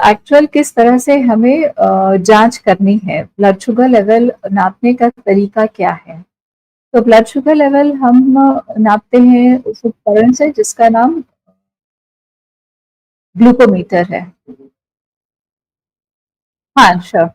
Actual किस तरह से हमें जांच करनी है, ब्लड शुगर लेवल नापने का तरीका क्या है? तो ब्लड शुगर लेवल हम नापते हैं उस उपकरण से जिसका नाम ग्लूकोमीटर है। हाँ, श्योर।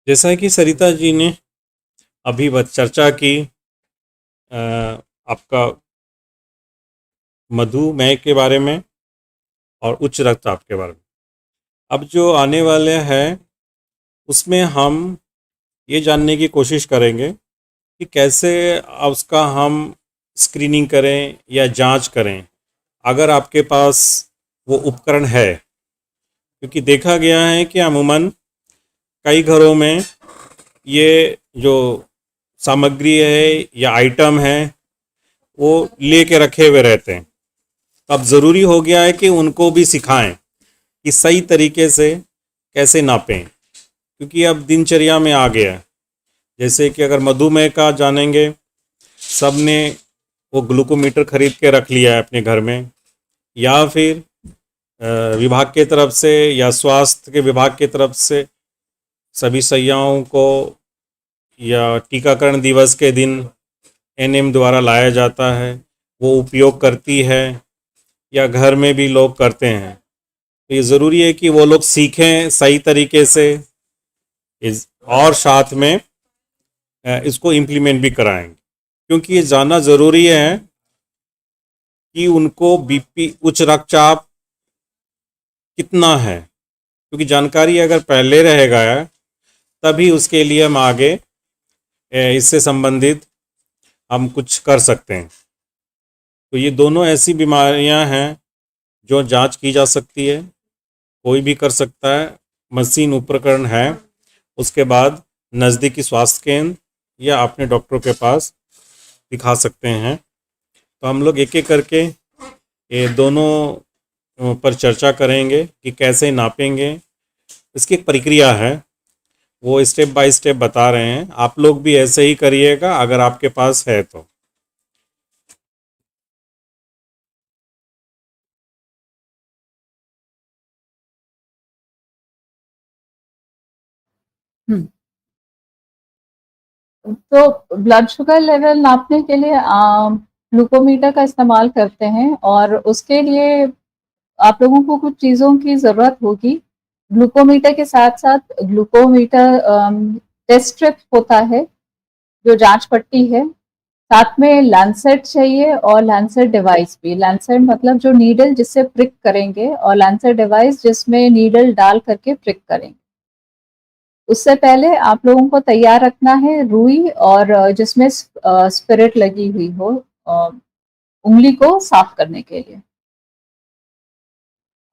जैसा कि सरिता जी ने अभी चर्चा की आपका मधुमेह के बारे में और उच्च रक्तचाप के बारे में। अब जो आने वाले हैं उसमें हम ये जानने की कोशिश करेंगे कि कैसे उसका हम स्क्रीनिंग करें या जांच करें, अगर आपके पास वो उपकरण है। क्योंकि देखा गया है कि अमूमन कई घरों में ये जो सामग्री है या आइटम है वो लेके रखे हुए रहते हैं। अब ज़रूरी हो गया है कि उनको भी सिखाएं कि सही तरीके से कैसे नापें, क्योंकि अब दिनचर्या में आ गया है। जैसे कि अगर मधुमेह का जानेंगे, सब ने वो ग्लूकोमीटर खरीद के रख लिया है अपने घर में, या फिर विभाग के तरफ से या स्वास्थ्य के विभाग के तरफ से सभी सैयाओं को या टीकाकरण दिवस के दिन एनएम द्वारा लाया जाता है, वो उपयोग करती है या घर में भी लोग करते हैं। तो ये ज़रूरी है कि वो लोग सीखें सही तरीके से और साथ में इसको इम्प्लीमेंट भी कराएंगे, क्योंकि ये जानना ज़रूरी है कि उनको बीपी उच्च रक्तचाप कितना है। क्योंकि जानकारी अगर पहले रहेगा तभी उसके लिए हम आगे इससे संबंधित हम कुछ कर सकते हैं। तो ये दोनों ऐसी बीमारियां हैं जो जांच की जा सकती है, कोई भी कर सकता है, मशीन उपकरण है। उसके बाद नज़दीकी स्वास्थ्य केंद्र या अपने डॉक्टर के पास दिखा सकते हैं। तो हम लोग एक एक करके ये दोनों पर चर्चा करेंगे कि कैसे नापेंगे। इसकी एक प्रक्रिया है, वो स्टेप बाय स्टेप बता रहे हैं। आप लोग भी ऐसे ही करिएगा अगर आपके पास है तो। हम्म। तो ब्लड शुगर लेवल नापने के लिए ग्लूकोमीटर का इस्तेमाल करते हैं, और उसके लिए आप लोगों को कुछ चीज़ों की ज़रूरत होगी। ग्लूकोमीटर के साथ साथ ग्लूकोमीटर टेस्ट स्ट्रिप होता है जो जांच पट्टी है, साथ में लैंसेट चाहिए और लैंसेट डिवाइस भी। लैंसेट मतलब जो नीडल जिससे प्रिक करेंगे, और लैंसेट डिवाइस जिसमें नीडल डाल करके प्रिक करेंगे। उससे पहले आप लोगों को तैयार रखना है रुई, और जिसमें स्पिरिट लगी हुई हो, उंगली को साफ करने के लिए।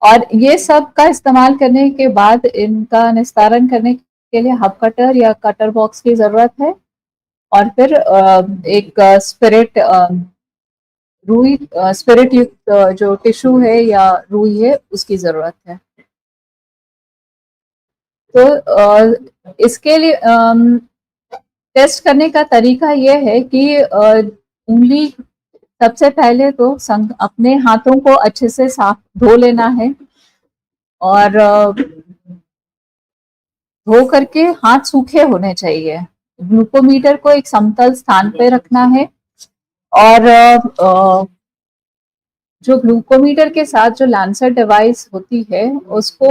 और ये सब का इस्तेमाल करने के बाद इनका निस्तारण करने के लिए हब कटर या कटर बॉक्स की जरूरत है, और फिर एक स्पिरिट रुई स्पिरिट युक्त जो टिश्यू है या रुई है उसकी जरूरत है। तो इसके लिए टेस्ट करने का तरीका यह है कि उंगली सबसे पहले तो अपने हाथों को अच्छे से साफ धो लेना है, और धो करके हाथ सूखे होने चाहिए। ग्लूकोमीटर को एक समतल स्थान पे रखना है, और जो ग्लूकोमीटर के साथ जो लैंसर डिवाइस होती है उसको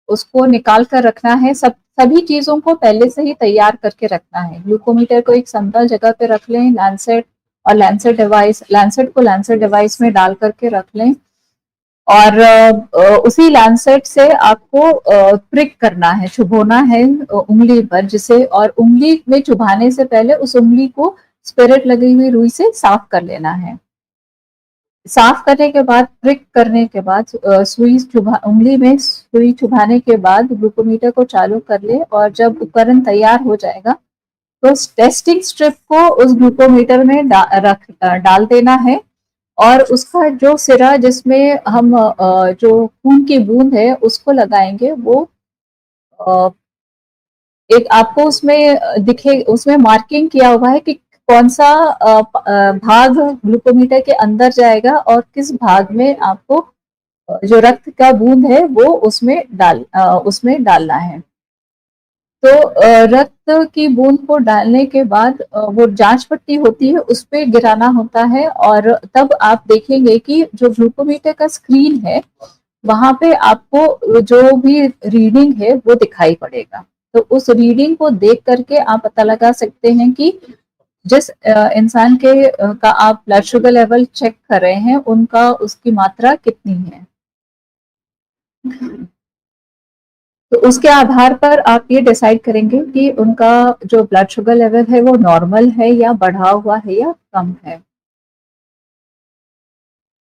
उसको निकाल कर रखना है। सभी चीजों को पहले से ही तैयार करके रखना है। ग्लूकोमीटर को एक समतल जगह पे रख लें, लैंसेट और लैंसेट को लैंसेट डिवाइस में डाल करके रख लें, और उसी लैंसेट से आपको प्रिक करना है, चुभोना है उंगली पर, जिसे और उंगली में चुभाने से पहले उस उंगली को स्पिरिट लगी हुई रुई से साफ कर लेना है। साफ करने के बाद, प्रिक करने के बाद, उंगली में सुई चुभाने के बाद ग्लूकोमीटर को चालू कर ले, और जब उपकरण तैयार हो जाएगा तो टेस्टिंग स्ट्रिप को उस ग्लूकोमीटर में डाल देना है, और उसका जो सिरा जिसमें हम जो खून की बूंद है उसको लगाएंगे, वो अ, एक आपको उसमें दिखे, उसमें मार्किंग किया हुआ है कि कौन सा भाग ग्लूकोमीटर के अंदर जाएगा और किस भाग में आपको जो रक्त का बूंद है वो उसमें डालना है। तो रक्त की बूंद को डालने के बाद वो जांच पट्टी होती है उस पे गिराना होता है, और तब आप देखेंगे कि जो ग्लूकोमीटर का स्क्रीन है वहां पे आपको जो भी रीडिंग है वो दिखाई पड़ेगा। तो उस रीडिंग को देख करके आप पता लगा सकते हैं कि जिस इंसान के का आप ब्लड शुगर लेवल चेक कर रहे हैं उनका उसकी मात्रा कितनी है। तो उसके आधार पर आप ये डिसाइड करेंगे कि उनका जो ब्लड शुगर लेवल है वो नॉर्मल है या बढ़ा हुआ है या कम है।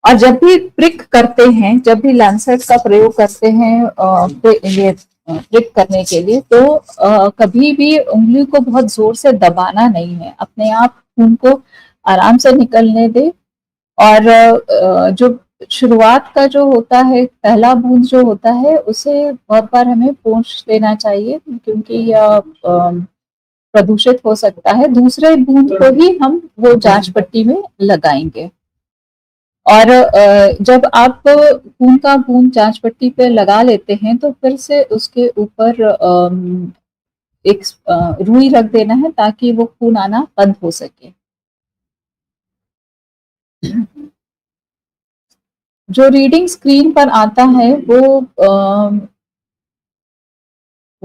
और जब भी प्रिक करते हैं, जब भी लैंसेट का प्रयोग करते हैं ये प्रिक करने के लिए, तो कभी भी उंगली को बहुत जोर से दबाना नहीं है, अपने आप खून को आराम से निकलने दे। और जो शुरुआत का जो होता है, पहला बूंद जो होता है उसे बहुत बार हमें पोंछ लेना चाहिए क्योंकि यह प्रदूषित हो सकता है। दूसरे बूंद को ही हम वो जांच पट्टी में लगाएंगे। और जब आप खून का बूंद जांच पट्टी पे लगा लेते हैं तो फिर से उसके ऊपर एक रुई रख देना है ताकि वो खून आना बंद हो सके। जो रीडिंग स्क्रीन पर आता है वो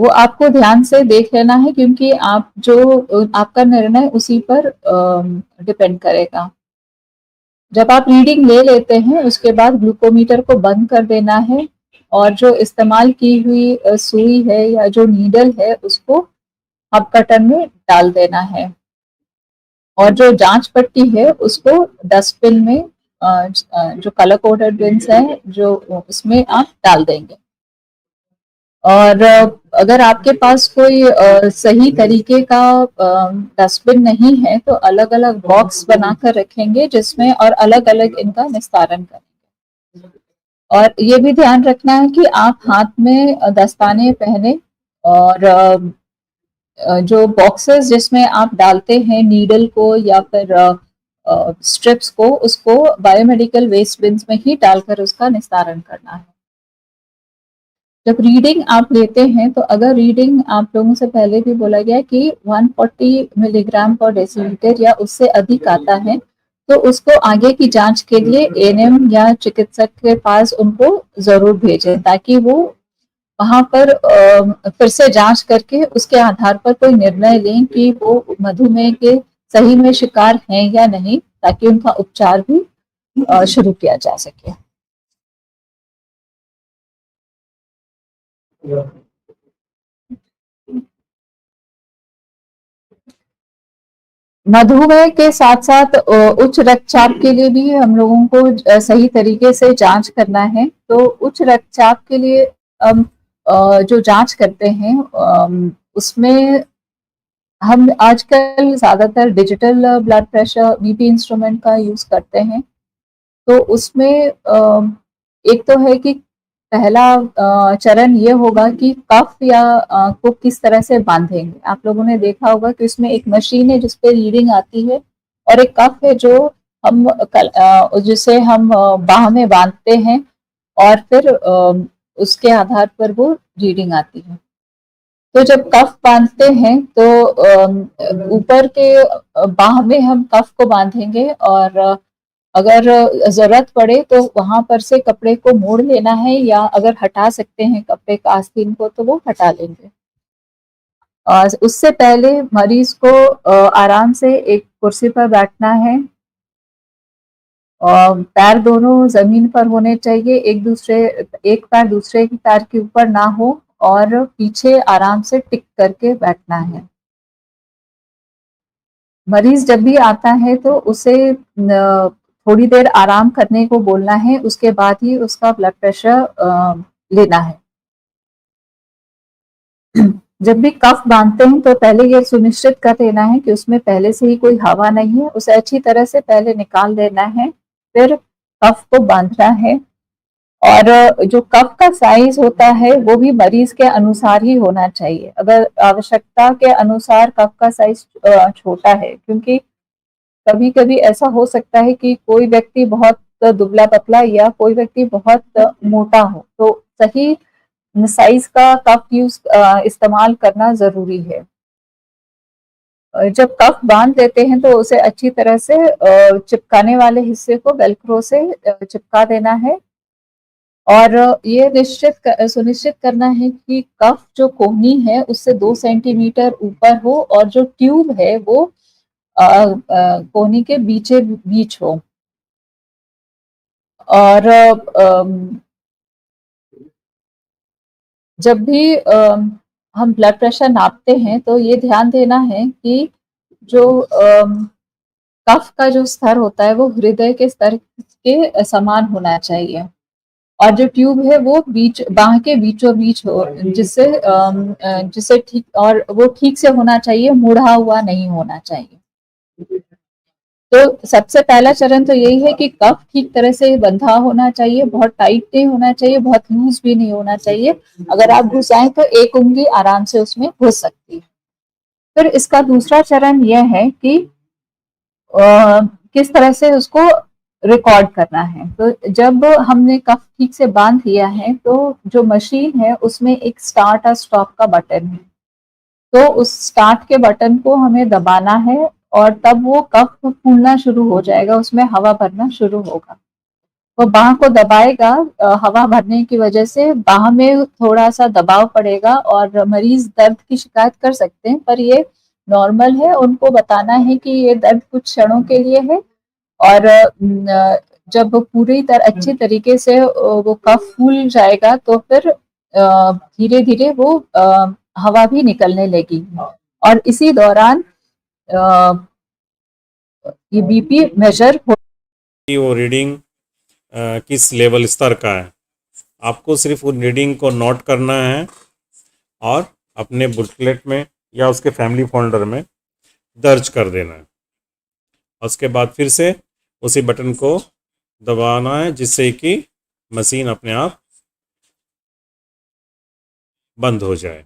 आपको ध्यान से देख लेना है क्योंकि आप जो आपका निर्णय उसी पर डिपेंड करेगा। जब आप रीडिंग ले लेते हैं उसके बाद ग्लूकोमीटर को बंद कर देना है और जो इस्तेमाल की हुई सुई है या जो नीडल है उसको हब कटर में डाल देना है, और जो जांच पट्टी है उसको डस्टबिन में जो कलर कोडेड बिन्स है जो उसमें आप डाल देंगे। और अगर आपके पास कोई सही तरीके का डस्टबिन नहीं है तो अलग अलग बॉक्स बनाकर रखेंगे जिसमें, और अलग अलग इनका निस्तारण करेंगे। और ये भी ध्यान रखना है कि आप हाथ में दस्ताने पहने, और जो बॉक्सेस जिसमें आप डालते हैं नीडल को या फिर स्ट्रिप्स को, उसको बायोमेडिकल वेस्ट बिन्स में ही डालकर उसका निस्तारण करना है। जब रीडिंग आप लेते हैं तो अगर रीडिंग आप लोगों से पहले भी बोला गया कि 140 मिलीग्राम पर डेसीलीटर या उससे अधिक आता है तो उसको आगे की जांच के लिए एएनएम या चिकित्सक के पास उनको जरूर भेजें ताकि वो वहां पर फिर से जांच करके उसके आधार पर कोई निर्णय लें कि वो मधुमेह के सही में शिकार हैं या नहीं, ताकि उनका उपचार भी शुरू किया जा सके। मधुमेह के साथ साथ उच्च रक्तचाप के लिए भी हम लोगों को सही तरीके से जांच करना है। तो उच्च रक्तचाप के लिए हम जो जांच करते हैं उसमें हम आजकल ज्यादातर digital blood pressure BP instrument का यूज करते हैं। तो उसमें एक तो है कि पहला चरण ये होगा कि कफ या को किस तरह से बांधेंगे। आप लोगों ने देखा होगा कि उसमें एक मशीन है जिसपे रीडिंग आती है, और एक कफ है जो हम जिसे हम बाह में बांधते हैं, और फिर उसके आधार पर वो रीडिंग आती है। तो जब कफ बांधते हैं तो ऊपर के बाह में हम कफ को बांधेंगे, और अगर जरूरत पड़े तो वहां पर से कपड़े को मोड़ लेना है, या अगर हटा सकते हैं कपड़े का आस्तीन को तो वो हटा लेंगे। उससे पहले मरीज को आराम से एक कुर्सी पर बैठना है, और पैर दोनों जमीन पर होने चाहिए, एक पैर दूसरे की पैर के ऊपर ना हो, और पीछे आराम से टिक करके बैठना है। मरीज जब भी आता है तो उसे थोड़ी देर आराम करने को बोलना है, उसके बाद ही उसका ब्लड प्रेशर लेना है। जब भी कफ बांधते हैं तो पहले ये सुनिश्चित कर लेना है कि उसमें पहले से ही कोई हवा नहीं है, उसे अच्छी तरह से पहले निकाल देना है, फिर कफ को बांधना है। और जो कफ का साइज होता है वो भी मरीज के अनुसार ही होना चाहिए। अगर आवश्यकता के अनुसार कफ का साइज छोटा है, क्योंकि कभी कभी ऐसा हो सकता है कि कोई व्यक्ति बहुत दुबला पतला या कोई व्यक्ति बहुत मोटा हो, तो सही साइज का कफ यूज इस्तेमाल करना जरूरी है। जब कफ बांध देते हैं तो उसे अच्छी तरह से चिपकाने वाले हिस्से को वेलक्रो से चिपका देना है, और ये सुनिश्चित करना है कि कफ जो कोहनी है उससे 2 सेंटीमीटर ऊपर हो, और जो ट्यूब है वो कोहनी के बीचे बीच हो। और जब भी हम ब्लड प्रेशर नापते हैं तो ये ध्यान देना है कि जो कफ का जो स्तर होता है वो हृदय के स्तर के समान होना चाहिए, और जो ट्यूब है वो बाह के बीचों बीच हो, जिससे ठीक, और वो ठीक से होना चाहिए, मुड़ा हुआ नहीं होना चाहिए। तो सबसे पहला चरण तो यही है कि कफ ठीक तरह से बंधा होना चाहिए, बहुत टाइट नहीं होना चाहिए, बहुत लूज भी नहीं होना चाहिए। अगर आप घुसाएं तो एक उंगली आराम से उसमें घुस सकती है। फिर इसका दूसरा चरण यह है कि किस तरह से उसको रिकॉर्ड करना है। तो जब हमने कफ ठीक से बांध लिया है तो जो मशीन है उसमें एक स्टार्ट और स्टॉप का बटन है, तो उस स्टार्ट के बटन को हमें दबाना है, और तब वो कफ फूलना शुरू हो जाएगा, उसमें हवा भरना शुरू होगा। वो बाह को दबाएगा, हवा भरने की वजह से बाह में थोड़ा सा दबाव पड़ेगा, और मरीज दर्द की शिकायत कर सकते हैं, पर ये नॉर्मल है। उनको बताना है कि ये दर्द कुछ क्षणों के लिए है, और जब पूरी तरह अच्छी तरीके से वो कफ फूल जाएगा तो फिर धीरे धीरे वो हवा भी निकलने लगी, और इसी दौरान ये बीपी मेजर हो। कि वो रीडिंग किस लेवल स्तर का है, आपको सिर्फ उन रीडिंग को नोट करना है और अपने बुकलेट में या उसके फैमिली फोल्डर में दर्ज कर देना है। उसके बाद फिर से उसी बटन को दबाना है, जिससे कि मशीन अपने आप बंद हो जाए।